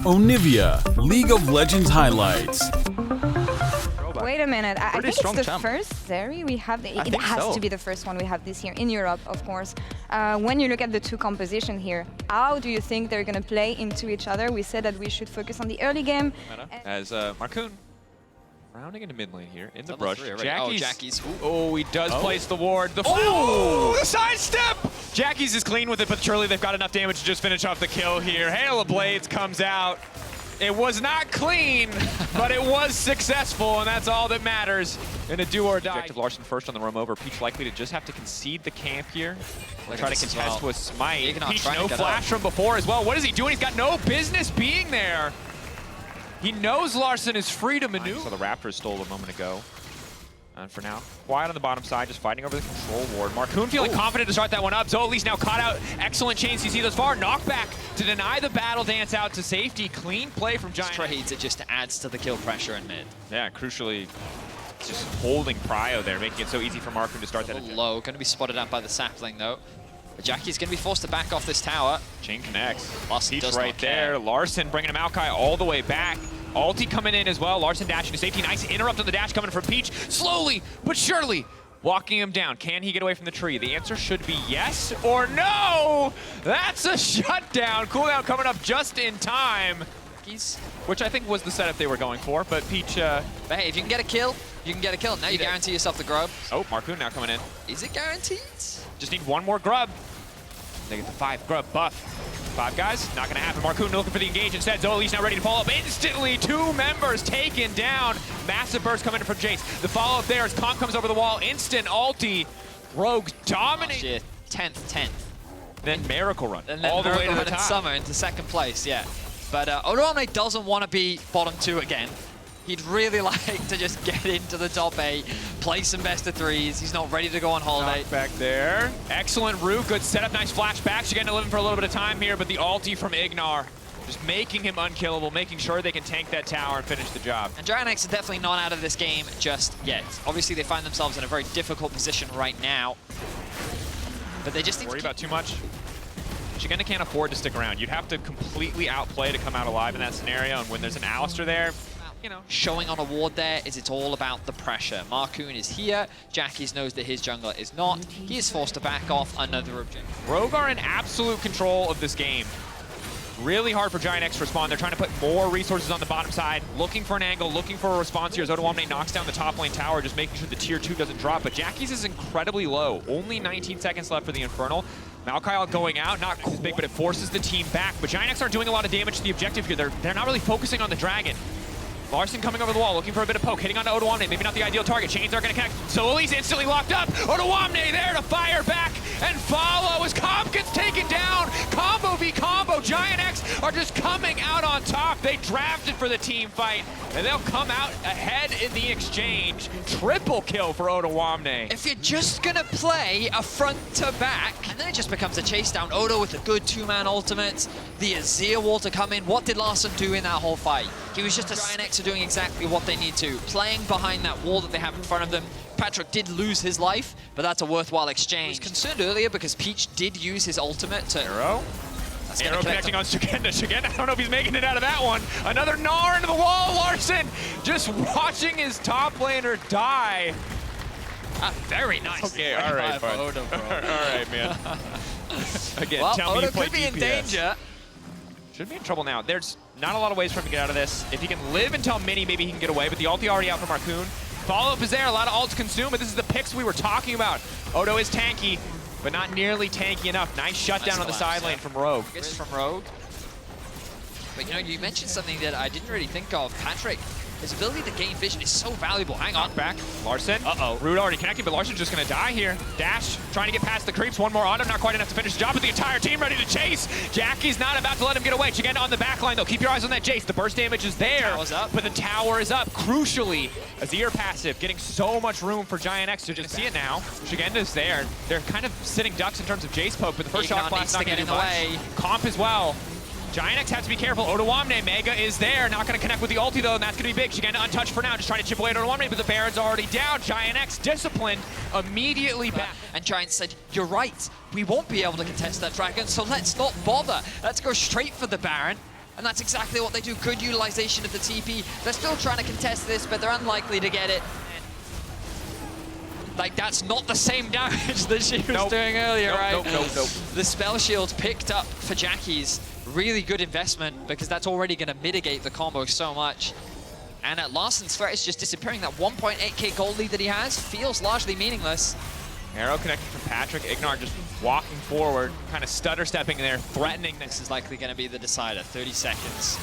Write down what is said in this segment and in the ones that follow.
Onivia, League of Legends highlights. Wait a minute, I think it's the first series we have. It has to be the first one we have this year in Europe, of course. When you look at the two composition here, how do you think they're going to play into each other? We said that we should focus on the early game. As Marcoon rounding into mid lane here, in the brush. Jackie's. Oh, he does place the ward. The sidestep! Jackie's is clean with it, but surely they've got enough damage to just finish off the kill here. Hail of Blades comes out. It was not clean, but it was successful, and that's all that matters in a do or die. Objective Larson first on the roam over. Peach likely to just have to concede the camp here. Try to contest with Smite. Peach no flash from before as well. What is he doing? He's got no business being there. He knows Larson is free to maneuver. So the Raptors stole a moment ago. And for now, quiet on the bottom side, just fighting over the control ward. Marcoon feeling confident to start that one up. Zoelis now caught out. Excellent chain CC thus far. Knockback to deny the battle dance out to safety. Clean play from GiantX. Trades, it just adds to the kill pressure in mid. Yeah, crucially, just holding Prio there, making it so easy for Marcoon to start that. Low, going to be spotted out by the sapling though. But Jackie's going to be forced to back off this tower. Chain connects. Peach right there. Larson bringing him Maokai all the way back. Ulti coming in as well. Larson dashing to safety. Nice interrupt on the dash coming from Peach. Slowly but surely walking him down. Can he get away from the tree? The answer should be yes or no. That's a shutdown. Cooldown coming up just in time. Which I think was the setup they were going for, but Peach... But hey, if you can get a kill, you can get a kill. Now you guarantee yourself the grub. Oh, Marcoon now coming in. Is it guaranteed? Just need one more grub. They get the 5 grub buff. 5 guys, not gonna happen. Marcoon looking for the engage instead. Zoelis now ready to follow up. Instantly, 2 members taken down. Massive burst coming in from Jace. The follow up there as Comp comes over the wall. Instant ulti. Rogue dominating. 10th. Then Miracle Run. And then all the way to the top. Summer into second place, yeah. But Odoamne doesn't want to be bottom 2 again. He'd really like to just get into the top 8, play some best of 3s. He's not ready to go on holiday. Back there. Excellent root, good setup, nice flashback. She's getting to live him for a little bit of time here, but the ulti from Ignar just making him unkillable, making sure they can tank that tower and finish the job. And GiantX are definitely not out of this game just yet. Obviously, they find themselves in a very difficult position right now. But they just need to worry about too much. Shigenda can't afford to stick around. You'd have to completely outplay to come out alive in that scenario, and when there's an Alistar there, you know, showing on a ward there is it's all about the pressure. Marcoon is here. Jackie's knows that his jungler is not. He is forced to back off another objective. Rogue are in absolute control of this game. Really hard for GiantX to respond. They're trying to put more resources on the bottom side, looking for an angle, looking for a response here as Odoamne knocks down the top lane tower, just making sure the tier 2 doesn't drop. But Jackie's is incredibly low. Only 19 seconds left for the Infernal. Maokai going out, not as big, but it forces the team back. But GiantX aren't doing a lot of damage to the objective here. They're not really focusing on the dragon. Larson coming over the wall, looking for a bit of poke, hitting onto Odoamne, maybe not the ideal target. Chains are going to connect. Zoelis instantly locked up. Odoamne there to fire back and follow as Comp gets taken down. Combo v combo. GiantX are just coming out on top. They drafted for the team fight, and they'll come out ahead in the exchange. Triple kill for Odoamne. If you're just going to play a front to back, and then it just becomes a chase down. Odo with a good 2-man ultimate. The Azir wall to come in. What did Larson do in that whole fight? He was just a GiantX are doing exactly what they need to. Playing behind that wall that they have in front of them. Patrick did lose his life, but that's a worthwhile exchange. I was concerned earlier because Peach did use his ultimate to... Arrow connecting on Shigenda. Shigenda, I don't know if he's making it out of that one. Another Gnar into the wall. Larson just watching his top laner die. Very nice. Okay, all right, bud. Odo, bro. All right, man. Again, well, tell me Odo you play could be DPS. in danger. Should be in trouble now. There's not a lot of ways for him to get out of this. If he can live until Mini, maybe he can get away, but the ulti already out from Marcoon. Follow-up is there, a lot of ults consumed, but this is the picks we were talking about. Odo is tanky, but not nearly tanky enough. Nice shutdown on the side lane from Rogue. From Rogue. But you know, you mentioned something that I didn't really think of. Patrick, his ability to gain vision is so valuable. Hang on. Back. Larson. Root already connected, but Larson's just going to die here. Dash, trying to get past the creeps. One more auto, not quite enough to finish the job, but the entire team ready to chase. Jackie's not about to let him get away. Shigenda on the back line, though. Keep your eyes on that Jace. The burst damage is there, but the tower is up. Crucially, Azir passive, getting so much room for GiantX to just see it now. Shigenda's there. They're kind of sitting ducks in terms of Jace poke, but the first shot class not going to do much. Comp as well. GiantX has to be careful. Odoamne, Mega is there. Not going to connect with the ulti, though, and that's going to be big. Shigenda untouched for now, just trying to chip away at Odoamne, but the Baron's already down. GiantX disciplined, immediately back. And Giant said, you're right. We won't be able to contest that dragon, so let's not bother. Let's go straight for the Baron. And that's exactly what they do. Good utilization of the TP. They're still trying to contest this, but they're unlikely to get it. Like, that's not the same damage that she was doing earlier, right? Nope. The spell shield picked up for Jackie's. Really good investment, because that's already going to mitigate the combo so much. And at Larsen's threat is just disappearing. That 1.8k gold lead that he has feels largely meaningless. Arrow connecting from Patrick. Ignar just walking forward, kind of stutter stepping there, threatening. This is likely going to be the decider. 30 seconds.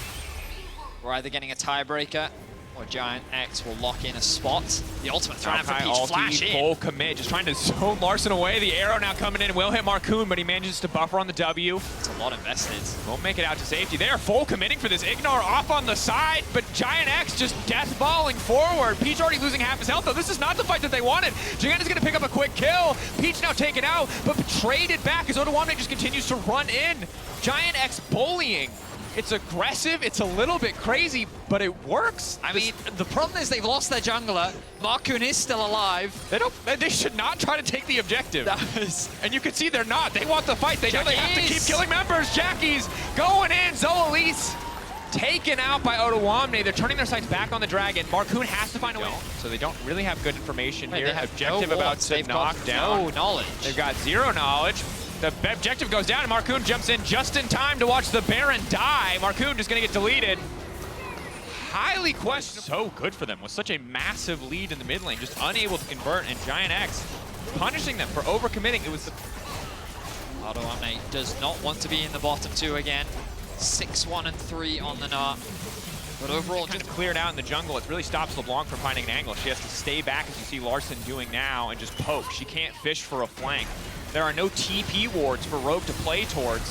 We're either getting a tiebreaker, or GiantX will lock in a spot. The ultimate thrown out for Peach, flash in. Full commit, just trying to zone Larsen away. The arrow now coming in, will hit Marcoon, but he manages to buffer on the W. It's a lot invested. Won't make it out to safety. They are full committing for this. Ignar off on the side, but GiantX just death-balling forward. Peach already losing half his health, though. This is not the fight that they wanted. Giant is going to pick up a quick kill. Peach now taken out, but traded back as Onivia just continues to run in. GiantX bullying. It's aggressive, it's a little bit crazy, but it works. I mean, the problem is they've lost their jungler. Marcoon is still alive. They should not try to take the objective. And you can see they're not. They want the fight. They know they have to keep killing members. Jackie's going in. Zoelise taken out by Onivia. They're turning their sights back on the dragon. Marcoon has to find a way. So they don't really have good information here. They have objective no about to knock down. No knowledge. They've got zero knowledge. The objective goes down, and Marcoon jumps in just in time to watch the Baron die. Marcoon just going to get deleted. Highly questionable. So good for them with such a massive lead in the mid lane, just unable to convert, and GiantX punishing them for overcommitting. It was the... Onivia does not want to be in the bottom two again. 6-1 and 3 on the knot. But overall, just cleared out in the jungle. It really stops LeBlanc from finding an angle. She has to stay back, as you see Larsen doing now, and just poke. She can't fish for a flank. There are no TP wards for Rogue to play towards.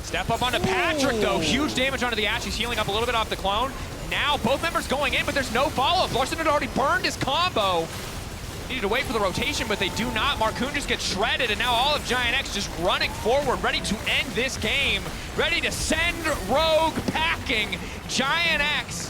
Step up onto Patrick, though. Huge damage onto the Ashe. He's healing up a little bit off the clone. Now both members going in, but there's no follow-up. Larsen had already burned his combo. Needed to wait for the rotation, but they do not. Marcoon just gets shredded, and now all of GiantX just running forward, ready to end this game, ready to send Rogue packing. GiantX,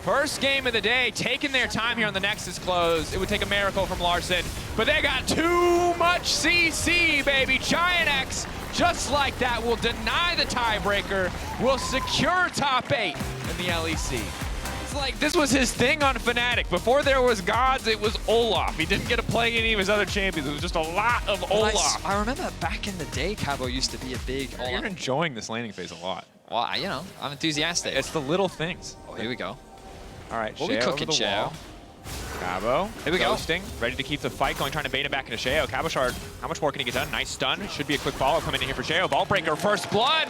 first game of the day, taking their time here on the Nexus close. It would take a miracle from Larsen, but they got too much CC, baby. GiantX, just like that, will deny the tiebreaker, will secure top 8 in the LEC. It's like this was his thing on Fnatic. Before there was gods, it was Olaf. He didn't get to play any of his other champions. It was just a lot of Olaf. I remember back in the day, Cabo used to be a big Olaf. You're enjoying this laning phase a lot. Well, you know, I'm enthusiastic. It's the little things. Oh, here we go. All right, What we cooking, Sheo? Cabo, here we ghosting, ready to keep the fight going, trying to bait it back into Sheo. Cabo Shard, how much more can he get done? Nice stun. Should be a quick follow coming in here for Sheo. Ball breaker, first blood.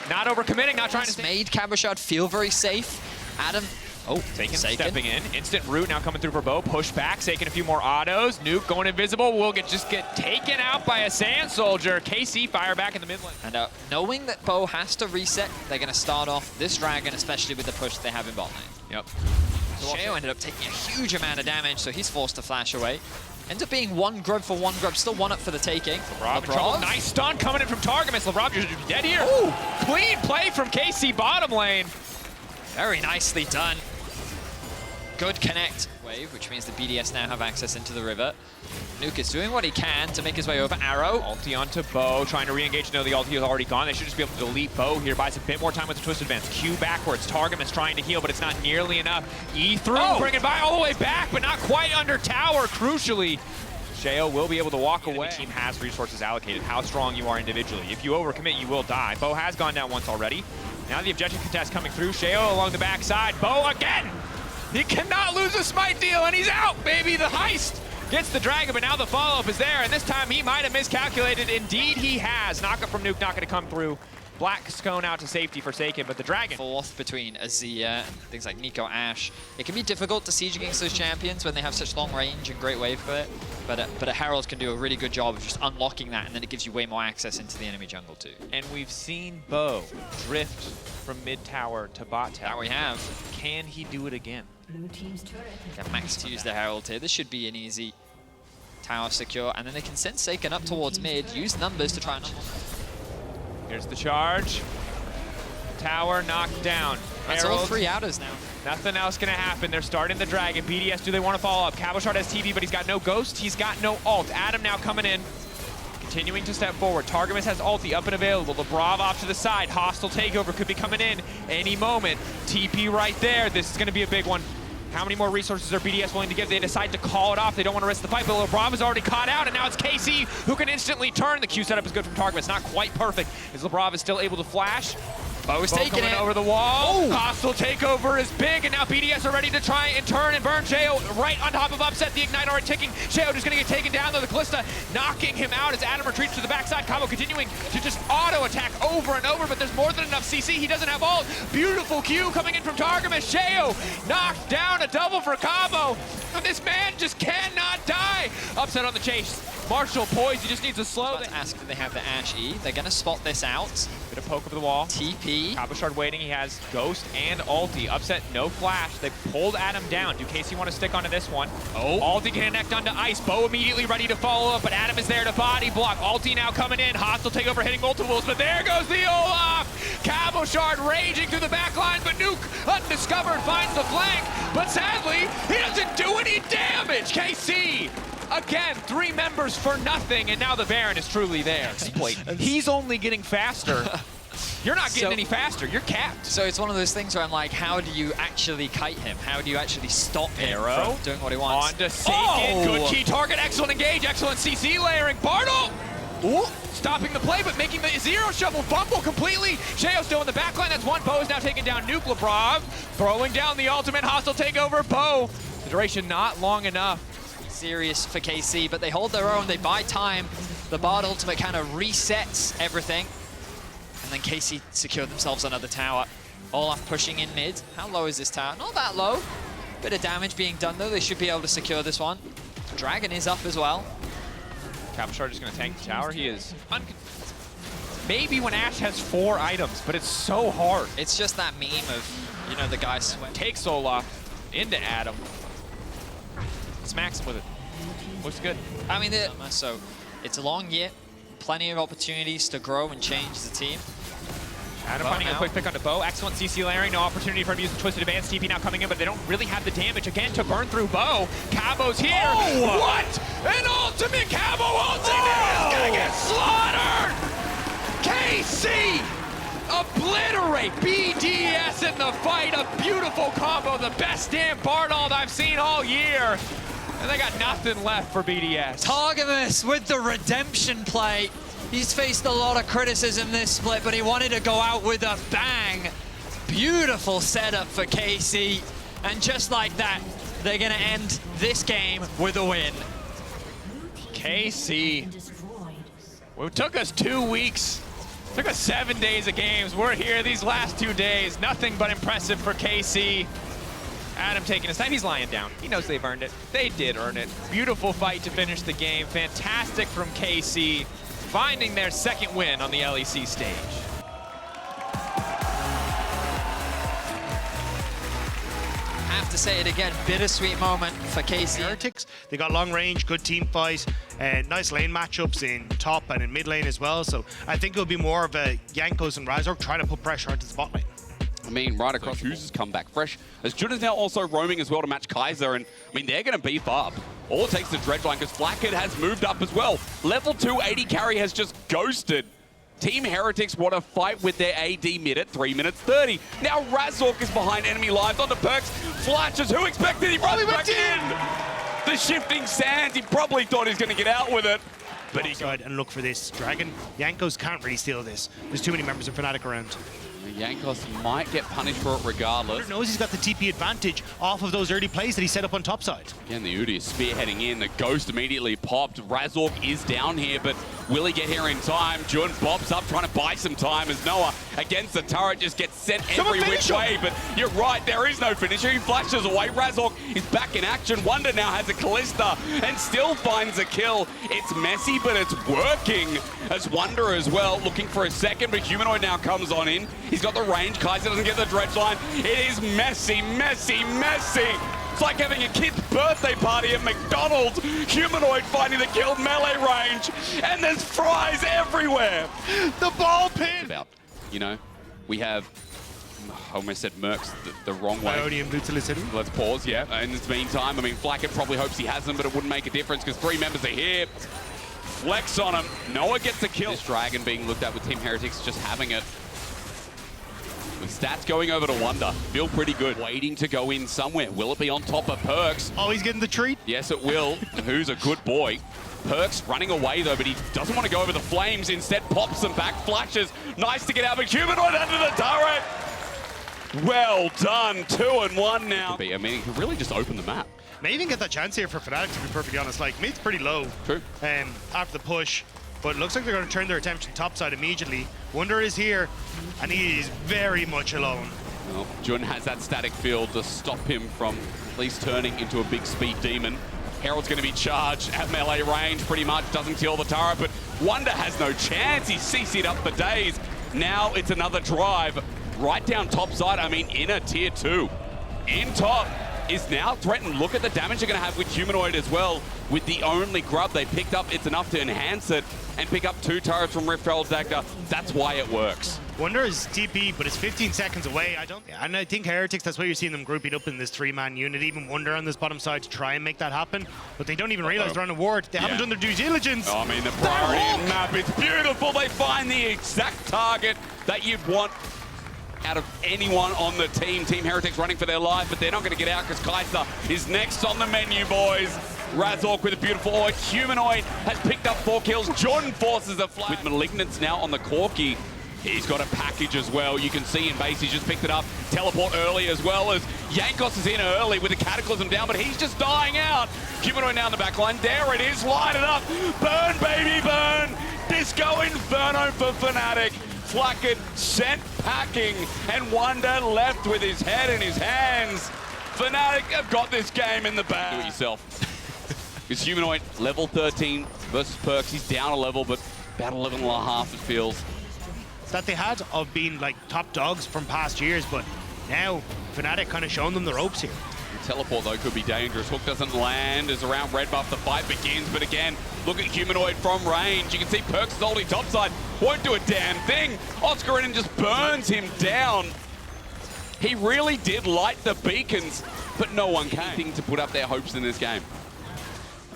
Not overcommitting, not trying to made Cabo Shard feel very safe. Adam. Oh, Seiken stepping in. Instant root now coming through for Bo. Push back, Seiken a few more autos. Nuke going invisible. Will just get taken out by a Sand Soldier. KC fire back in the mid lane. And knowing that Bo has to reset, they're going to start off this dragon, especially with the push they have in bot lane. Yep. Sheo ended up taking a huge amount of damage, so he's forced to flash away. Ends up being one grub for one grub, still one up for the taking. Lebrov. Nice stun coming in from Targamas. Lebrov just dead here. Ooh, clean play from KC bottom lane. Very nicely done. Good connect wave, which means the BDS now have access into the river. Nuke is doing what he can to make his way over. Arrow. Ulti onto Bo, trying to re-engage. No, the ulti is already gone. They should just be able to delete Bo here. Buys a bit more time with the twist advance. Q backwards. Targamas trying to heal, but it's not nearly enough. E through, bring it by all the way back, but not quite under tower, crucially. Sheo will be able to walk away. The team has resources allocated. How strong you are individually. If you overcommit, you will die. Bo has gone down once already. Now the objective contest coming through. Sheo along the backside. Bo again! He cannot lose a smite deal, and he's out, baby! The heist gets the dragon, but now the follow-up is there, and this time he might have miscalculated. Indeed, he has. Knock-up from Nuke, not going to come through. Black Scone out to safety forsaken, but the dragon. Fourth between Azia and things like Nico Ashe. It can be difficult to siege against those champions when they have such long range and great wave for it, but a Herald can do a really good job of just unlocking that, and then it gives you way more access into the enemy jungle too. And we've seen Bo drift from mid tower to bot tower. That we have. Can he do it again? Blue team's turret. Get Max to use the Herald here. This should be an easy tower secure, and then they can send Seiken up towards mid, use numbers to try and unlock. Here's the charge. Tower knocked down. That's Herald. all 3 outers now. Nothing else gonna happen. They're starting the dragon. BDS, do they want to follow up? Cabo Shard has TV, but he's got no ghost. He's got no ult. Adam now coming in. continuing to step forward. Targamas has ulti up and available. Labrav off to the side. Hostile takeover could be coming in any moment. TP right there. This is going to be a big one. How many more resources are BDS willing to give? They decide to call it off. They don't want to risk the fight, but Labrav is already caught out, and now it's KC who can instantly turn. The Q setup is good from Targamas. Not quite perfect, as Labrav is still able to flash. Bo's taking it over the wall. Oh. Hostile takeover is big, and now BDS are ready to try and turn and burn Sheo right on top of Upset. The Ignite already ticking. Sheo just going to get taken down, though. The Callista knocking him out as Adam retreats to the backside. Cabo continuing to just auto-attack over and over, but there's more than enough CC. He doesn't have ult. Beautiful Q coming in from Targamas. Sheo knocked down, a double for Cabo. And this man just cannot die. Upset on the chase. Marshall poised, he just needs to slow. Let's ask if they have the Ashe E. They're going to spot this out. Bit of poke over the wall. TP. Cabochard waiting, he has Ghost and ulti. Upset, no flash. They pulled Adam down. Do KC want to stick onto this one? Oh. Ulti can connect onto Ice. Bo immediately ready to follow up, but Adam is there to body block. Ulti now coming in. Hostile takeover hitting multiples, but there goes the Olaf. Cabochard raging through the back line, but Nuke undiscovered finds the flank, but sadly, he doesn't do any damage. KC. Again, 3 members for nothing, and now the Baron is truly there. He's only getting faster. You're not getting any faster, you're capped. So it's one of those things where I'm like, how do you actually kite him? How do you actually stop him from doing what he wants? On to Seiken, good key target, excellent engage, excellent CC layering. Bartle! Ooh, stopping the play, but making the zero shovel fumble completely. Sheo still in the backline, that's one. Bo is now taking down Nuke. Labrav, throwing down the ultimate hostile takeover. Bo, the duration not long enough. Serious for KC, but they hold their own, they buy time. The Bard ultimate kind of resets everything. And then KC secured themselves another tower. Olaf pushing in mid. How low is this tower? Not that low. Bit of damage being done though. They should be able to secure this one. Dragon is up as well. Cabochard is going to tank the tower. He is maybe when Ashe has 4 items, but it's so hard. It's just that meme of, you know, the guy sweat. Takes Olaf into Adam. Smacks him with it. Looks good. I mean, so it's a long year. Plenty of opportunities to grow and change the team. Adam finding a quick pick onto Bo. Excellent CC layering. No opportunity for him to use the Twisted Advance. TP now coming in, but they don't really have the damage again to burn through Bo. Cabo's here. Oh! What? An ultimate Cabo ultimate is gonna get slaughtered! KC! Obliterate BDS in the fight. A beautiful combo. The best damn Bardald I've seen all year. And they got nothing left for BDS. Targamas with the redemption play. He's faced a lot of criticism this split, but he wanted to go out with a bang. Beautiful setup for KC. And just like that, they're going to end this game with a win. KC. It took us 2 weeks. It took us 7 days of games. We're here these last 2 days. Nothing but impressive for KC. Adam taking his time. He's lying down. He knows they've earned it. They did earn it. Beautiful fight to finish the game. Fantastic from KC, finding their 2nd win on the LEC stage. Have to say it again, bittersweet moment for KC. Heretics, they got long range, good team fight, and nice lane matchups in top and in mid lane as well. So I think it'll be more of a Jankos and Razork trying to put pressure onto the spot lane. I mean, right across Who's come back fresh. As Jun is now also roaming as well to match Kaiser, and I mean, they're going to beef up. All it takes is Dredge line, because Flackhead has moved up as well. Level 2 AD carry has just ghosted. Team Heretics want to fight with their AD mid at 3 minutes 30. Now Razork is behind enemy lives onto Perks. Flashes, who expected? He runs back in! The shifting sands, he probably thought he was going to get out with it. But he got and look for this Dragon. Jankos can't really steal this. There's too many members of Fnatic around. Jankos might get punished for it regardless. Knows he's got the TP advantage off of those early plays that he set up on top side. Again, the Udi is spearheading in. The Ghost immediately popped. Razork is down here, but will he get here in time? Jun bobs up, trying to buy some time as Noah against the turret just gets sent every which way. But you're right, there is no finisher. He flashes away. Razork is back in action. Wonder now has a Callista and still finds a kill. It's messy, but it's working. As Wonder as well, looking for a second, but Humanoid now comes on in. He's got the range. Kaiser doesn't get the dredge line. It is messy, messy, messy. It's like having a kid's birthday party at McDonald's. Humanoid finding the kill, melee range, and there's fries everywhere. The ball pin. About, you know, we have, I almost said Mercs the wrong way. Ionian Brutalisity. Let's pause, yeah. In this meantime, I mean, Flackett probably hopes he has them, but it wouldn't make a difference because 3 members are here. flex on him. Noah gets a kill. This Dragon being looked at with Team Heretics just having it. With stats going over to Wonder. Feel pretty good. Waiting to go in somewhere. Will it be on top of Perkz? Oh, he's getting the treat? Yes, it will. Who's a good boy. Perkz running away, though, but he doesn't want to go over the flames. Instead, pops them back, flashes. Nice to get out, but Humanoid under the turret. Well done. 2-1 now. I mean, he could really just open the map. May even get that chance here for Fnatic, to be perfectly honest. Like, mid's pretty low. True. After the push. But it looks like they're going to turn their attention topside immediately. Wonder is here, and he is very much alone. Well, Jun has that static field to stop him from at least turning into a big speed demon. Herald's going to be charged at melee range pretty much, doesn't kill the turret, but Wonder has no chance. He's CC'd up for days. Now it's another drive right down top side. I mean, in a tier 2. In top is now threatened. Look at the damage they're going to have with Humanoid as well. With the only grub they picked up, it's enough to enhance it and pick up 2 turrets from Rift Herald Dagda. That's why it works. Wonder is TP, but it's 15 seconds away. And I think Heretics, that's why you're seeing them grouping up in this 3-man unit. Even Wonder on this bottom side to try and make that happen. But they don't even realize they're on a ward. They haven't done their due diligence. Oh, I mean, the priority map, it's beautiful. They find the exact target that you'd want out of anyone on the team. Team Heretics running for their life, but they're not going to get out because Kai'Sa is next on the menu, boys. Razork with a beautiful ult. Humanoid has picked up 4 kills. Jordan forces a flag. With Malignance now on the Corki, he's got a package as well. You can see in base, he's just picked it up. Teleport early as well as Jankos is in early with the Cataclysm down, but he's just dying out. Humanoid now in the back line. There it is, light it up. Burn, baby, burn. Disco Inferno for Fnatic. Flaccid sent packing, and Wonder left with his head in his hands. Fnatic have got this game in the bag. Do it yourself. Because Humanoid, level 13 versus Perkz. He's down a level, but about 11 and a half, it feels. That they had of being like top dogs from past years, but now Fnatic kind of showing them the ropes here. The teleport, though, could be dangerous. Hook doesn't land as around red buff. The fight begins, but again, look at Humanoid from range. You can see Perkz is holding topside. Won't do a damn thing. Oscarinen just burns him down. He really did light the beacons, but no one came to put up their hopes in this game.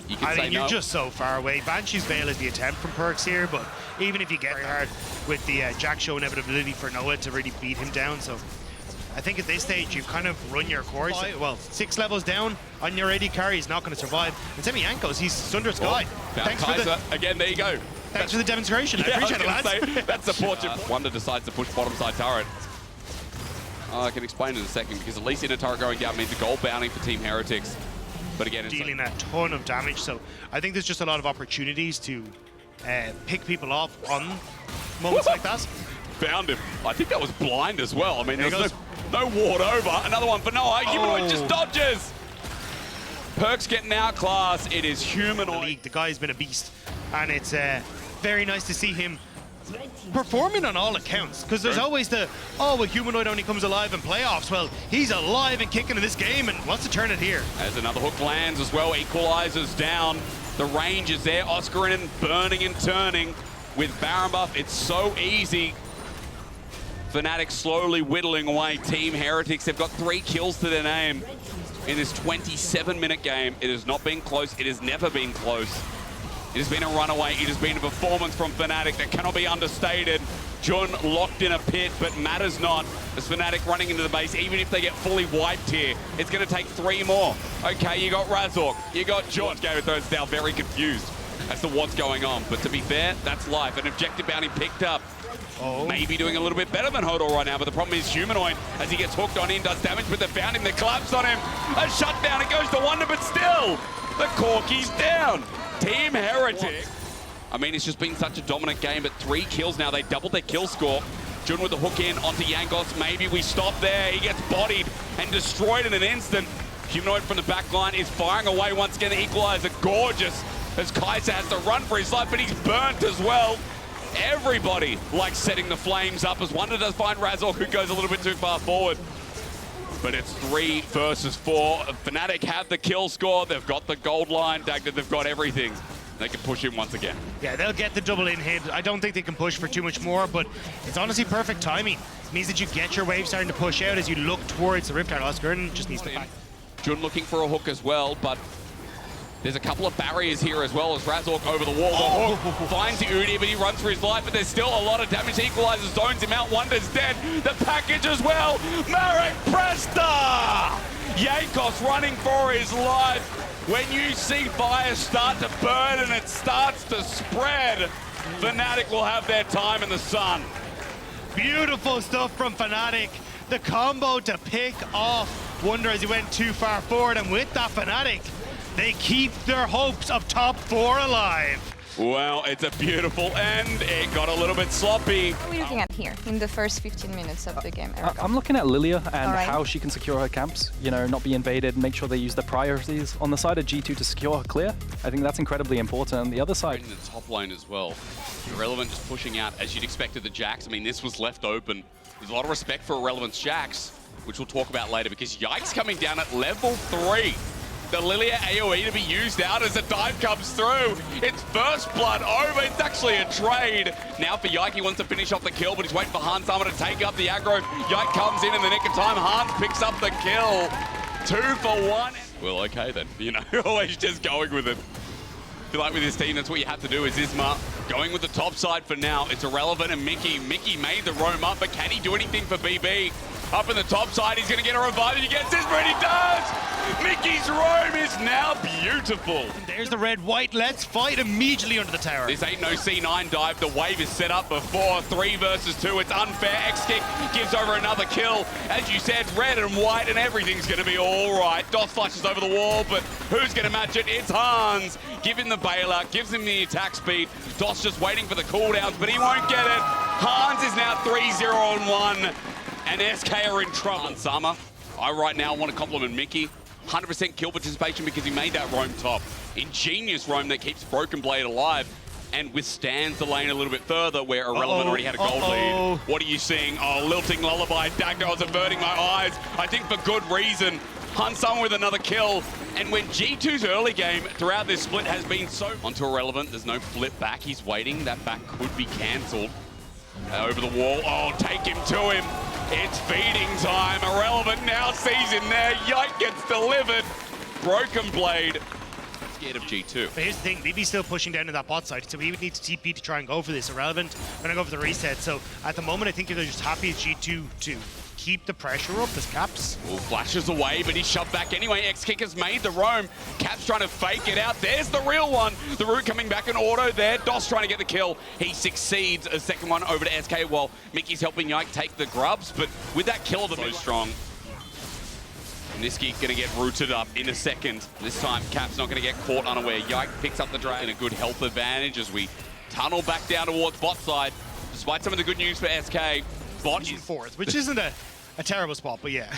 You can say you're just so far away. Banshee's Veil is the attempt from Perkz here, but even if you get hard with the Jack show inevitability for Noah to really beat him down, so I think at this stage you've kind of run your course. Well, 6 levels down on your AD carry is not going to survive. And Semi Jankos, he's Sunder Sky. Thanks for the again. There you go. Thanks for the demonstration. I appreciate it, lads. That's support. Wonder decides to push bottom side turret. I can explain in a second because at least in a turret going down means a gold bounty for Team Heretics. But again, it's dealing a ton of damage, so I think there's just a lot of opportunities to pick people off on moments like that. Found him. I think that was blind as well. I mean, there's no ward over. Another one for Noah. Humanoid just dodges. Perkz getting outclassed. It is Humanoid. The guy's been a beast, and it's very nice to see him performing on all accounts, because there's always the, oh, well, Humanoid only comes alive in playoffs. Well, he's alive and kicking in this game and wants to turn it here. As another hook lands as well, equalizes down. The range is there. Oscarinen burning and turning with Baron buff. It's so easy. Fnatic slowly whittling away Team Heretics. They've got 3 kills to their name in this 27-minute game. It has not been close. It has never been close. It has been a runaway. It has been a performance from Fnatic that cannot be understated. Jun locked in a pit, but matters not. As Fnatic running into the base, even if they get fully wiped here, it's going to take 3 more. Okay, you got Razork, you got Jun. Game of Thrones now very confused as to what's going on. But to be fair, that's life. An objective bounty picked up. Maybe doing a little bit better than Hodor right now, but the problem is Humanoid, as he gets hooked on in, does damage, but they found him, they collapse on him. A shutdown, it goes to Wonder, but still, the Corki's down. Team Heretics. I mean, it's just been such a dominant game, but 3 kills now. They doubled their kill score. Jun with the hook in onto Jankos. Maybe we stop there. He gets bodied and destroyed in an instant. Humanoid from the back line is firing away once again. The equalizer, gorgeous, as Kai'Sa has to run for his life, but he's burnt as well. Everybody likes setting the flames up as Wonder does find Razork, who goes a little bit too far forward. But it's 3 versus 4. Fnatic have the kill score. They've got the gold line. Dagda, they've got everything. They can push him once again. Yeah, they'll get the double in hit. I don't think they can push for too much more, but it's honestly perfect timing. It means that you get your wave starting to push out as you look towards the Rift Oscar, and just needs to back. Jun looking for a hook as well, but There's a couple of barriers here as well as Razork over the wall. The hook finds Udi, but he runs for his life, but there's still a lot of damage. Equalizes, zones him out. Wonder's dead. The package as well. Marek Presta! Yakos running for his life. When you see fire start to burn and it starts to spread, Fnatic will have their time in the sun. Beautiful stuff from Fnatic. The combo to pick off Wonder as he went too far forward, and with that Fnatic, they keep their hopes of top 4 alive. Well, it's a beautiful end. It got a little bit sloppy. What are we looking at here in the first 15 minutes of the game, Erica? I'm looking at Lilia and how she can secure her camps, you know, not be invaded, make sure they use the priorities on the side of G2 to secure her clear. I think that's incredibly important. On the other side, in the top lane as well. Irrelevant just pushing out as you'd expected the Jax. I mean, this was left open. There's a lot of respect for Irrelevant's Jax, which we'll talk about later, because Yike's coming down at level 3. The Lilia AoE to be used out as the dive comes through. It's first blood over. It's actually a trade. Now for Yike, he wants to finish off the kill, but he's waiting for Hans Summer to take up the aggro. Yike comes in the nick of time. Hans picks up the kill. 2 for 1. Well, okay then. You know, always just going with it. I feel like with this team, that's what you have to do is Isma going with the top side for now. It's Irrelevant and Mickey. Mickey made the roam up, but can he do anything for BB? Up in the top side, he's going to get a revive. He gets Isma and he does! Mickey's roam is now beautiful. There's the red-white. Let's fight immediately under the tower. This ain't no C9 dive. The wave is set up before 3 versus 2. It's unfair. X-Kick gives over another kill. As you said, red and white, and everything's going to be all right. Dos flashes over the wall, but who's going to match it? It's Hans. Give him the bailout, gives him the attack speed. Dos just waiting for the cooldowns, but he won't get it. Hans is now 3-0-1, and SK are in trouble. Summer, I right now want to compliment Mickey. 100% kill participation because he made that roam top. Ingenious roam that keeps Broken Blade alive and withstands the lane a little bit further where Irrelevant already had a gold lead. What are you seeing? Oh, Lilting Lullaby. Dagger was averting my eyes. I think for good reason. Hansan with another kill. And when G2's early game throughout this split has been so... Onto Irrelevant, there's no flip back. He's waiting. That back could be cancelled. Over the wall. Oh, take him to him. It's feeding time. Irrelevant now sees him there. Yike gets delivered. Broken Blade. Scared of G2. But here's the thing, BB's still pushing down to that bot side, so he would need to TP to try and go for this. Irrelevant, gonna go for the reset. So at the moment, I think they're just happy as G2 to keep the pressure up as Caps. Well, flashes away, but he's shoved back anyway. X-Kick has made the roam. Caps trying to fake it out. There's the real one. The root coming back in auto there. Dos trying to get the kill. He succeeds. A second one over to SK while Mickey's helping Yike take the grubs, but with that kill, the so strong. Niski gonna get rooted up in a second. This time, Cap's not gonna get caught unaware. Yike picks up the drag and a good health advantage as we tunnel back down towards bot side. Despite some of the good news for SK, bot is fourth, which isn't a terrible spot, but yeah.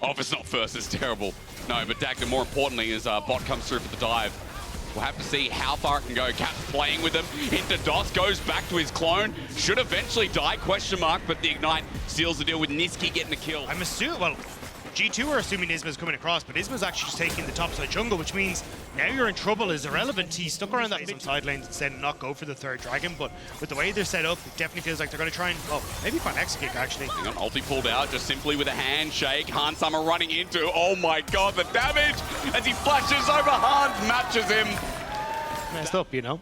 Oh, if it's not first, it's terrible. No, but Dagger, more importantly, as bot comes through for the dive. We'll have to see how far it can go. Cap's playing with him. Into Dos, goes back to his clone. Should eventually die, question mark, but the Ignite seals the deal with Niski getting the kill. I'm assuming, well, G2 are assuming Isma's coming across, but Isma's actually just taking the top side jungle, which means now you're in trouble as Irrelevant. He's stuck around that some side lanes instead and not go for the third dragon, but with the way they're set up, it definitely feels like they're going to try and, oh, maybe find X-Kick actually. Hang on, ulti pulled out just simply with a handshake. Hans Summer running into, oh my god, the damage as he flashes over Hans, matches him. Messed up, you know.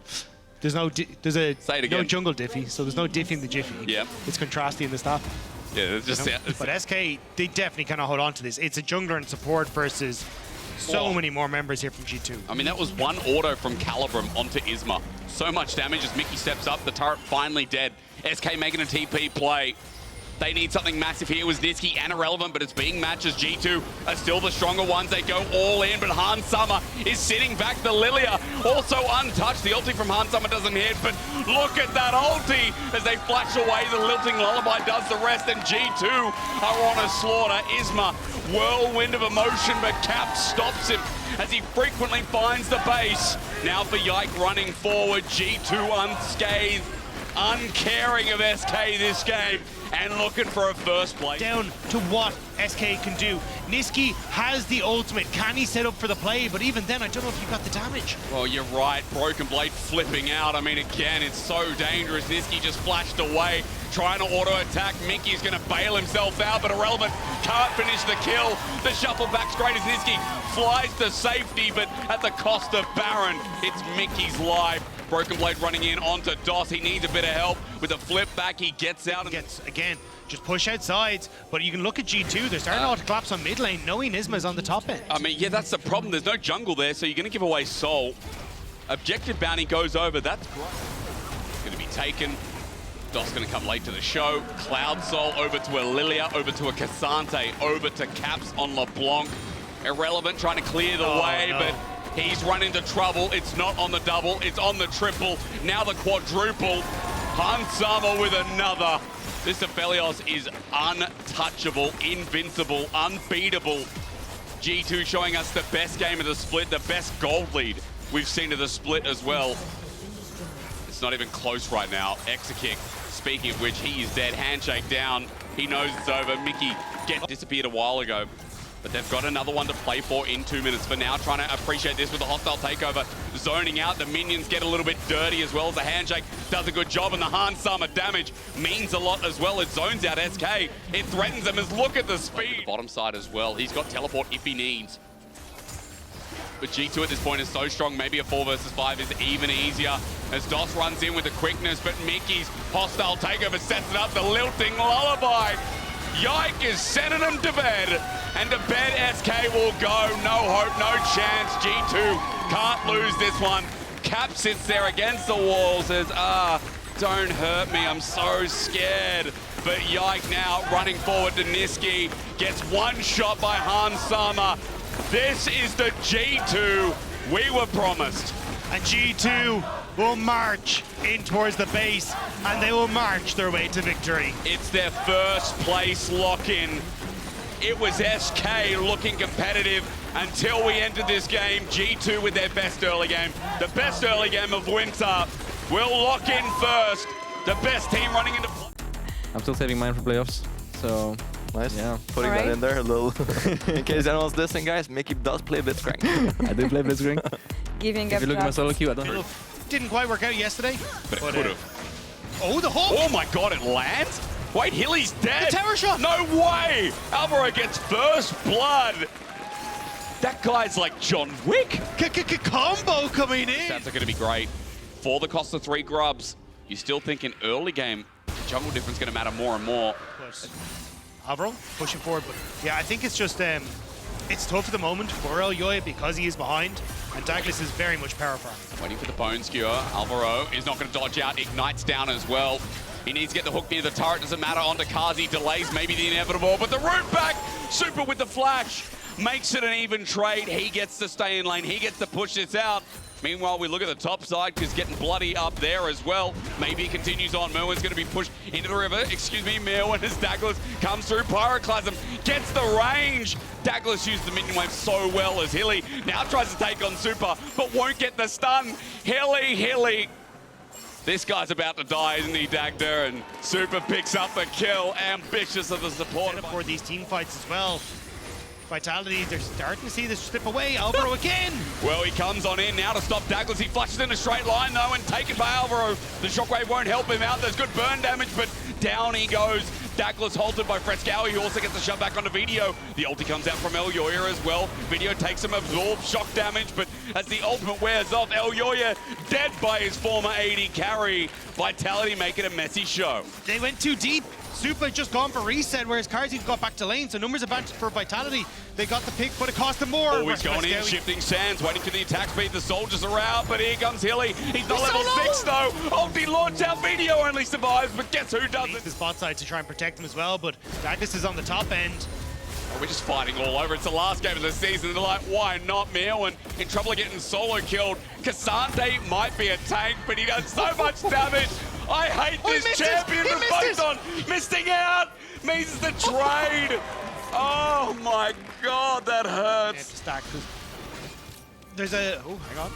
There's no jungle diffy, so there's no diffy in the jiffy. Yeah. It's contrasty in the stuff. Yeah, it's just... But SK, they definitely cannot hold on to this. It's a jungler and support versus so many more members here from G2. I mean, that was one auto from Calibrum onto Isma. So much damage as Mickey steps up. The turret finally dead. SK making a TP play. They need something massive here with Niski and Irrelevant, but it's being matched as G2 are still the stronger ones. They go all in, but Hans Summer is sitting back. The Lilia also untouched. The ulti from Hans Summer doesn't hit, but look at that ulti as they flash away. The Lilting Lullaby does the rest, and G2 are on a slaughter. Isma, whirlwind of emotion, but Cap stops him as he frequently finds the base. Now for Yike running forward, G2 unscathed. uncaring of SK this game and looking for a first place. Down to what SK can do. Niski has the ultimate. Can he set up for the play? But even then, I don't know if you got the damage. Well, you're right. Broken Blade flipping out. I mean, again, it's so dangerous. Niski just flashed away, trying to auto-attack. Mickey's going to bail himself out, but Irrelevant can't finish the kill. The shuffle back's great as Niski flies to safety, but at the cost of Baron. It's Mickey's life. Broken Blade running in onto DOS. He needs a bit of help. With a flip back, he gets out. Gets, again, just push outside. But you can look at G2. They're starting to collapse on mid lane, knowing Isma's on the top end. I mean, yeah, that's the problem. There's no jungle there, so you're going to give away Soul. Objective bounty goes over. That's great. It's going to be taken. DOS going to come late to the show. Cloud Soul over to a Lilia, over to a Cassante, over to Caps on LeBlanc. Irrelevant trying to clear the way, no. but he's run into trouble. It's not on the double, it's on the triple. Now the quadruple. Hansama with another. This Aphelios is untouchable, invincible, unbeatable. G2 showing us the best game of the split, the best gold lead we've seen of the split as well. It's not even close right now. Exakick, speaking of which, he is dead. Handshake down. He knows it's over. Mickey disappeared a while ago. But they've got another one to play for in 2 minutes. For now, trying to appreciate this with the hostile takeover. Zoning out, the minions get a little bit dirty as well as the handshake does a good job, and the Hansama damage means a lot as well. It zones out SK. It threatens them as look at the speed. Bottom side as well. He's got teleport if he needs. But G2 at this point is so strong, maybe a 4 versus 5 is even easier. As DOS runs in with the quickness, but Mickey's hostile takeover sets it up, the lilting lullaby. Yike is sending them to bed. And to bed SK will go. No hope, no chance. G2 can't lose this one. Cap sits there against the wall, says, don't hurt me, I'm so scared. But Yike now running forward to Niski. Gets one shot by Hansama. This is the G2 we were promised. And G2 will march in towards the base, and they will march their way to victory. It's their first place lock-in. It was SK looking competitive until we entered this game. G2 with their best early game. The best early game of winter. We'll lock in first. The best team running into... I'm still saving mine for playoffs, so... Nice. Yeah. Putting that in there a little. In case anyone's listening, guys, Mickey does play Blitzcrank. I do play Blitzcrank. Giving If you look at my solo queue, I don't. Didn't quite work out yesterday. But it could have. Oh, the hook! Oh my god, it lands? Wait, Hilly's dead! The tower shot! No way! Alvaro gets first blood! That guy's like John Wick! Combo coming in! Stats are going to be great. For the cost of 3 grubs, you still think in early game, jungle difference going to matter more and more. Alvaro pushing forward, but yeah, I think it's just it's tough at the moment for Elyoya because he is behind, and Douglas is very much power farming. Waiting for the bone skewer. Alvaro is not going to dodge out. Ignite's down as well. He needs to get the hook near the turret. Doesn't matter. Onto Kazi. Delays maybe the inevitable, but the root back. Super with the flash. Makes it an even trade. He gets to stay in lane. He gets to push this out. Meanwhile, we look at the top side, because getting bloody up there as well. Maybe he continues on. Merwin's going to be pushed into the river. Excuse me, Merwin, as Douglas comes through. Pyroclasm gets the range. Douglas used the minion wave so well as Hilly now tries to take on Super, but won't get the stun. Hilly. This guy's about to die, isn't he, Dagda? And Super picks up the kill. Ambitious of the support. For these team fights as well. Vitality, they're starting to see this slip away. Alvaro again! Well, he comes on in now to stop Douglas. He flushes in a straight line, though, and taken by Alvaro. The shockwave won't help him out. There's good burn damage, but down he goes. Douglas halted by Frescow. He also gets the shove back onto Video. The ulti comes out from Elyoya as well. Video takes him, absorbs shock damage, but as the ultimate wears off, Elyoya dead by his former AD carry. Vitality make it a messy show. They went too deep. Super just gone for reset, whereas Karzi got back to lane, so numbers advantage for Vitality. They got the pick, but it cost them more. Oh, he's going in, shifting sands, waiting for the attack speed. The soldiers are out, but here comes Hilly. He's not level 6, though. Ulti launch out, Video only survives, but guess who doesn't? The spot side to try and protect them as well, but Douglas is on the top end. Oh, we're just fighting all over. It's the last game of the season. They're like, why not Merwin? In trouble of getting solo killed. Cassante might be a tank, but he does so much damage. I hate this champion from Photon. Missing out means the trade. Oh my god, that hurts. Stack. There's a... Oh, hang on.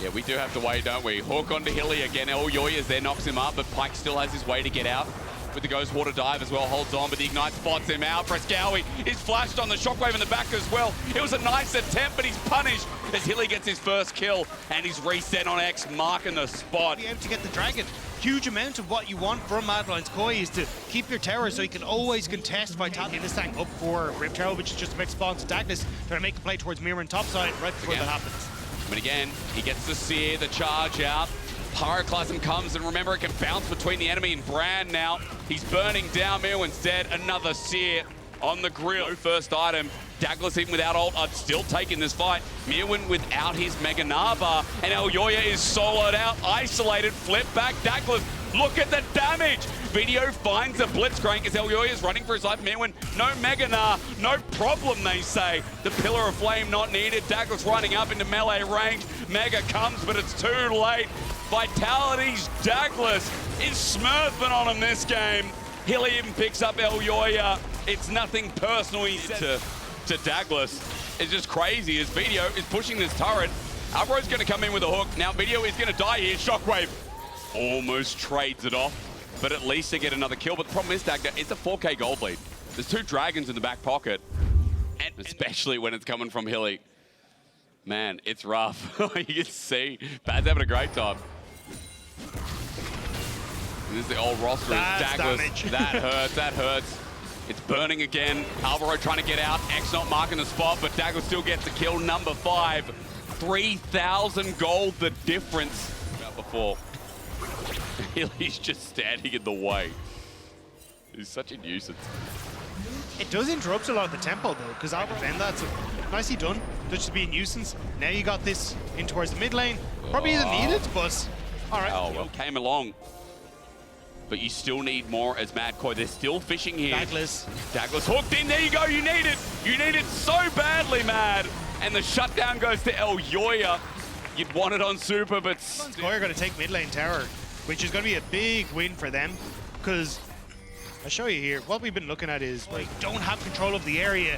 Yeah, we do have to wait, don't we? Hook onto Hilly again. Elyoya's there, knocks him up, but Pyke still has his way to get out. With the Ghost Water Dive as well, holds on, but the Ignite spots him out. Frescowi is flashed on the Shockwave in the back as well. It was a nice attempt, but he's punished as Hilly gets his first kill, and he's reset on X, marking the spot. Be able to get the Dragon. Huge amount of what you want from Mad Lions Koi is to keep your tower so you can always contest Vitality. In this tank up for Rip Tower, which is just a big spawn to Douglas, trying to make a play towards Mirren topside right before that happens. But again, he gets the Seer, the charge out. Pyroclasm comes, and remember, it can bounce between the enemy and Brand now. He's burning down Mirwin instead. Another Seer on the grill. First item. Douglas even without ult, still taking this fight. Mirwin without his Mega Nava, and Elyoya is soloed out, isolated, flip back. Douglas, look at the damage. Video finds a Blitzcrank as Elyoya is running for his life. Mirwin, no Mega Na, no problem, they say. The Pillar of Flame not needed. Douglas running up into melee range. Mega comes, but it's too late. Vitality's Douglas is smurfing on him this game. Hilly even picks up Elyoya. It's nothing personal, he said to Douglas. It's just crazy as Video is pushing this turret. Alvaro's going to come in with a hook. Now Video is going to die here. Shockwave almost trades it off, but at least they get another kill. But the problem is, Dagda, it's a 4K gold lead. There's 2 dragons in the back pocket, and especially when it's coming from Hilly. Man, it's rough. You can see Bad's having a great time. This is the old roster. Douglas. That hurts. That hurts. It's burning again. Alvaro trying to get out. X not marking the spot, but Douglas still gets the kill. Number 5. 3,000 gold, the difference. About before. He's just standing in the way. He's such a nuisance. It does interrupt a lot of the tempo, though, because Alvaro defend that, so nicely done. Just to be a nuisance. Now you got this in towards the mid lane. Probably isn't needed, but all right. Oh, well, came along. But you still need more as Mad Koi. They're still fishing here. Douglas hooked in. There you go. You need it. You need it so badly, Mad. And the shutdown goes to Elyoya. You'd want it on Super, but Koi are going to take mid lane tower, which is going to be a big win for them. Because I'll show you here. What we've been looking at is we don't have control of the area.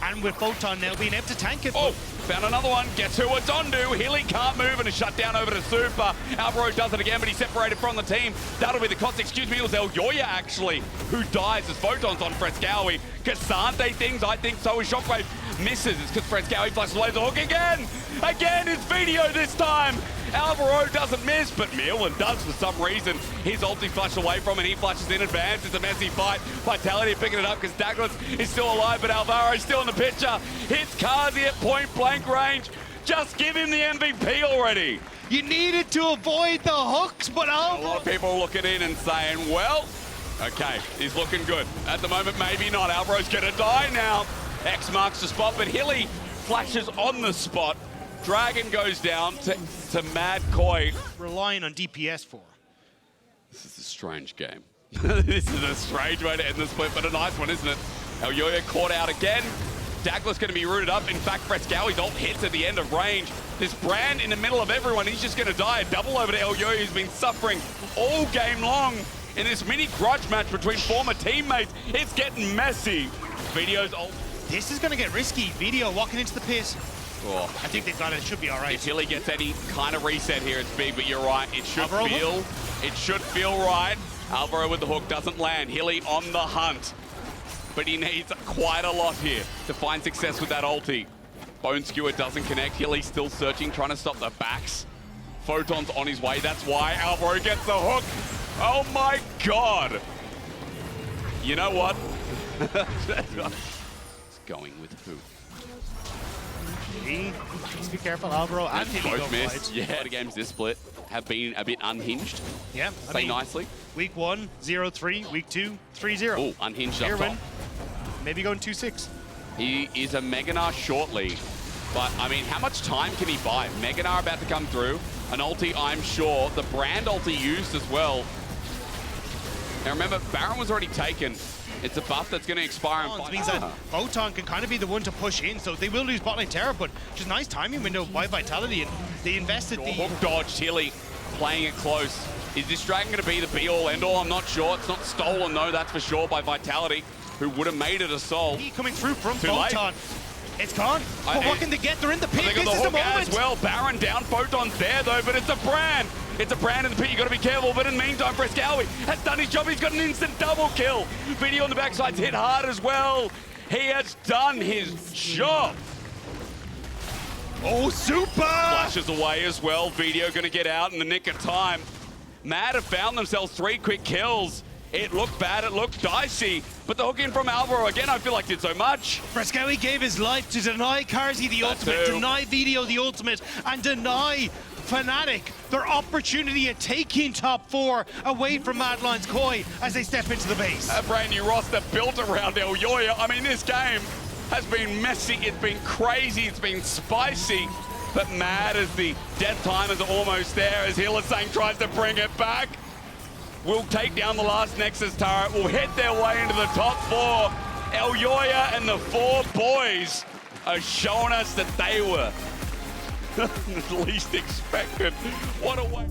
And with Photon now being able to tank it. Oh, found another one. Guess who it's on to? Hilly can't move and a shutdown over to Super. Alvaro does it again, but he's separated from the team. That'll be the cost. Excuse me, it was Elyoya, actually, who dies as Photon's on Frescowi. Cassante things, I think so is Shockwave. Misses. It's because Frescowi flashes away the hook again. Again, it's Video this time. Alvaro doesn't miss, but Mirwin does for some reason. His ulti flashed away from it. He flashes in advance. It's a messy fight. Vitality picking it up because Douglas is still alive, but Alvaro's still in the picture. Hits Kazi at point blank range. Just give him the MVP already. You needed to avoid the hooks, but A lot of people looking in and saying, well, okay, he's looking good. At the moment, maybe not. Alvaro's going to die now. X marks the spot, but Hilly flashes on the spot. Dragon goes down to Mad Koi. Relying on DPS for. This is a strange game. This is a strange way to end the split, but a nice one, isn't it? Elyoya caught out again. Douglas going to be rooted up. In fact, Frescowi's ult hits at the end of range. This Brand in the middle of everyone. He's just going to die. A double over to Elyoya, who's been suffering all game long in this mini grudge match between former teammates. It's getting messy. Video's ult. This is going to get risky. Video walking into the pit. Oh, I think they've got it. It should be all right. If Hilly gets any kind of reset here, it's big, but you're right. It should feel right. Alvaro with the hook doesn't land. Hilly on the hunt. But he needs quite a lot here to find success with that ulti. Bone Skewer doesn't connect. Hilly's still searching, trying to stop the backs. Photon's on his way. That's why Alvaro gets the hook. Oh my God. You know what? It's going with who? Just be careful, Alvaro and Hilly both missed. Yeah, the games this split have been a bit unhinged. Yeah, I mean, nicely. Week 1, 0-3. Week 2, 3-0. Oh, unhinged up top. Maybe going 2-6. He is a Meganar shortly, but I mean, how much time can he buy? Meganar about to come through. An ulti, I'm sure. The Brand ulti used as well. Now remember, Baron was already taken. It's a buff that's going to expire in 5 It means that Photon can kind of be the one to push in, so they will lose bot lane Terra, but just nice timing window by Vitality, and they invested the... Hook dodged, Hilly playing it close. Is this Dragon going to be the be-all, end-all? I'm not sure. It's not stolen, though, that's for sure, by Vitality, who would have made it a soul. He coming through from Too Photon. It's gone. But what can they get? They're in the pit. They got This the is the hook moment. as well. Baron down, Photon's there though, but it's a Brand. It's a Brand in the pit, you gotta be careful. But in the meantime, Frescowi has done his job. He's got an instant double kill. Video on the backside's hit hard as well. He has done his job. Oh, super! Flashes away as well. Video gonna get out in the nick of time. Mad have found themselves 3 quick kills. It looked bad, it looked dicey, but the hook in from Alvaro, again, I feel like did so much. Frescowi gave his life to deny Carzzy the ultimate, deny Video the ultimate, and deny Fnatic their opportunity at taking top 4 away from Mad Lions Koi as they step into the base. A brand new roster built around Elyoya. I mean, this game has been messy, it's been crazy, it's been spicy, but Mad as the death time is almost there as Hillisang tries to bring it back. Will take down the last Nexus turret, will head their way into the top 4. Elyoya and the 4 boys are showing us that they were the least expected. What a way.